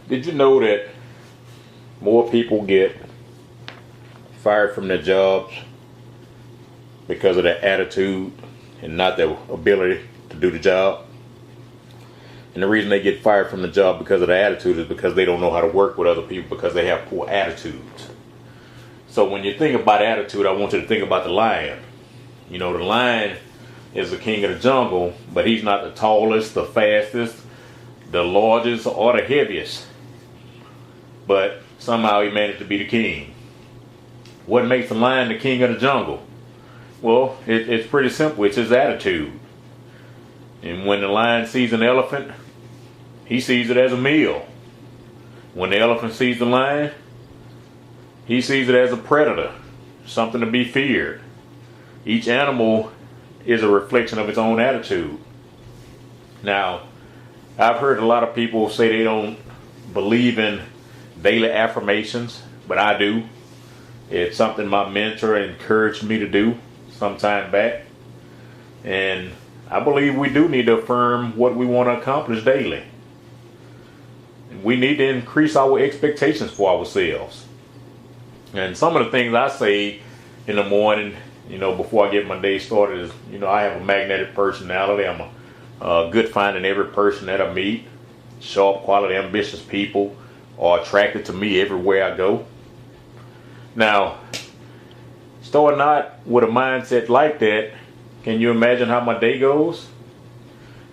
Did you know that more people get fired from their jobs because of their attitude and not their ability to do the job? And the reason they get fired from the job because of their attitude is because they don't know how to work with other people because they have poor attitudes. So when you think about attitude, I want you to think about the lion. You know, the lion is the king of the jungle, but he's not the tallest, the fastest, the largest, or the heaviest. But somehow he managed to be the king. What makes the lion the king of the jungle? Well, it's pretty simple. It's his attitude. And when the lion sees an elephant, he sees it as a meal. When the elephant sees the lion, he sees it as a predator, something to be feared. Each animal is a reflection of its own attitude. Now, I've heard a lot of people say they don't believe in daily affirmations, but I do. It's something my mentor encouraged me to do some time back. And I believe we do need to affirm what we want to accomplish daily. We need to increase our expectations for ourselves. And some of the things I say in the morning, before I get my day started is, I have a magnetic personality. I'm a good find in every person that I meet. Sharp, quality, ambitious people are attracted to me everywhere I go. Now, starting out with a mindset like that, can you imagine how my day goes?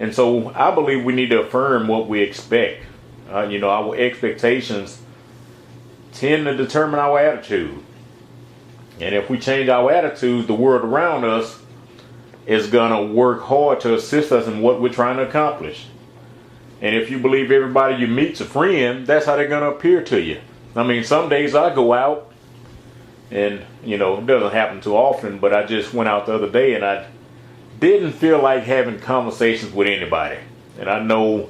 And so I believe we need to affirm what we expect. Our expectations tend to determine our attitude. And if we change our attitudes, the world around us is going to work hard to assist us in what we're trying to accomplish. And if you believe everybody you meet's a friend, that's how they're going to appear to you. I mean, some days I go out and, it doesn't happen too often, but I just went out the other day and I didn't feel like having conversations with anybody. And I know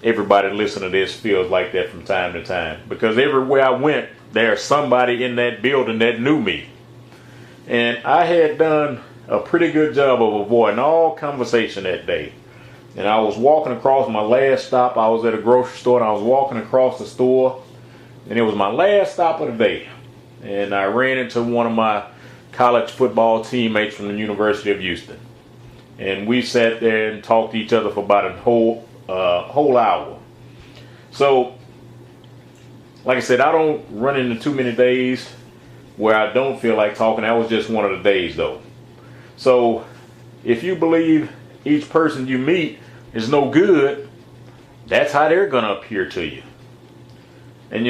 everybody listening to this feels like that from time to time, because everywhere I went, there's somebody in that building that knew me. And I had done a pretty good job of avoiding all conversation that day. And I was walking across my last stop. I was at a grocery store and I was walking across the store, and it was my last stop of the day. And I ran into one of my college football teammates from the University of Houston. And we sat there and talked to each other for about a whole hour. So, like I said, I don't run into too many days where I don't feel like talking. That was just one of the days, though. So, if you believe each person you meet is no good, that's how they're going to appear to you. And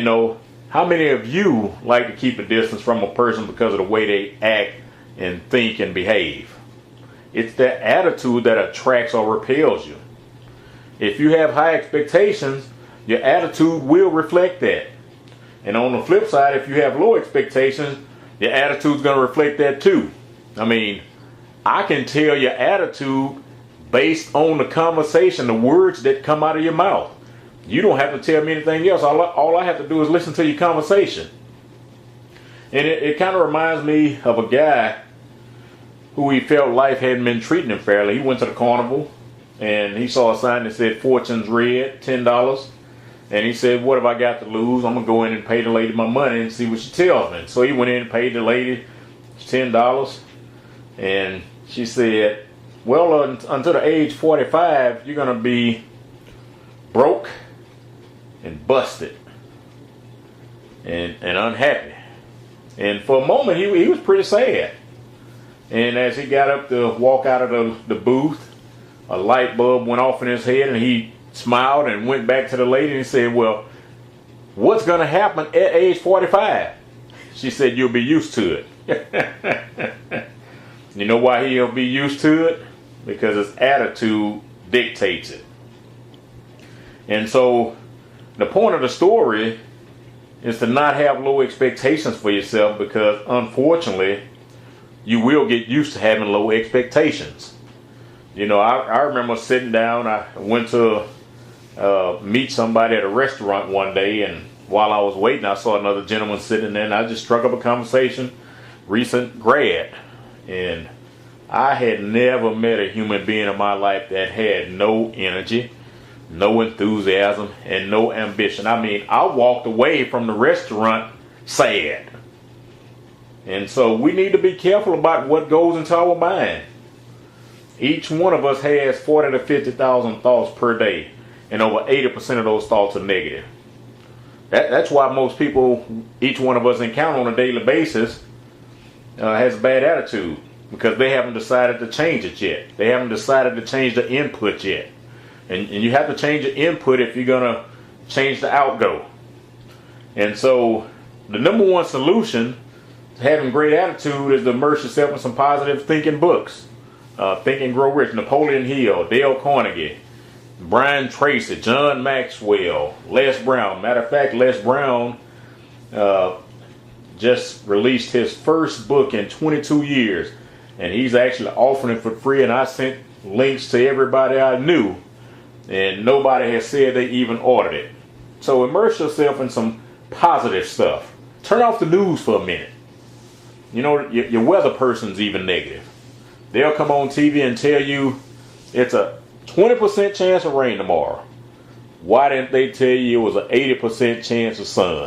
how many of you like to keep a distance from a person because of the way they act and think and behave? It's that attitude that attracts or repels you. If you have high expectations, your attitude will reflect that. And on the flip side, if you have low expectations, your attitude's going to reflect that too. I mean, I can tell your attitude based on the conversation, the words that come out of your mouth. You don't have to tell me anything else. All I have to do is listen to your conversation. And it kind of reminds me of a guy who he felt life hadn't been treating him fairly. He went to the carnival and he saw a sign that said "Fortune's Red, $10. And he said, what have I got to lose? I'm going to go in and pay the lady my money and see what she tells me. So he went in and paid the lady $10. And she said, well, until the age 45, you're going to be broke and busted and unhappy. And for a moment, he was pretty sad. And as he got up to walk out of the booth, a light bulb went off in his head, and he smiled and went back to the lady and he said, well, what's going to happen at age 45? She said, you'll be used to it. You know why he'll be used to it? Because his attitude dictates it. And so the point of the story is to not have low expectations for yourself, because unfortunately you will get used to having low expectations. I remember sitting down. I went to meet somebody at a restaurant one day, and while I was waiting, I saw another gentleman sitting there, and I just struck up a conversation, recent grad. And I had never met a human being in my life that had no energy, no enthusiasm, and no ambition. I mean, I walked away from the restaurant sad. And so we need to be careful about what goes into our mind. Each one of us has 40 to 50,000 thoughts per day, and over 80% of those thoughts are negative. That's why most people, each one of us encounter on a daily basis, has a bad attitude, because they haven't decided to change it yet. They haven't decided to change the input yet. And you have to change the input if you're going to change the outgo. And so the number one solution to having great attitude is to immerse yourself in some positive thinking books. Think and Grow Rich, Napoleon Hill, Dale Carnegie, Brian Tracy, John Maxwell, Les Brown. Matter of fact, Les Brown just released his first book in 22 years. And he's actually offering it for free. And I sent links to everybody I knew. And nobody has said they even ordered it. So immerse yourself in some positive stuff. Turn off the news for a minute. You know, your weather person's even negative. They'll come on TV and tell you it's a 20% chance of rain tomorrow. Why didn't they tell you it was an 80% chance of sun?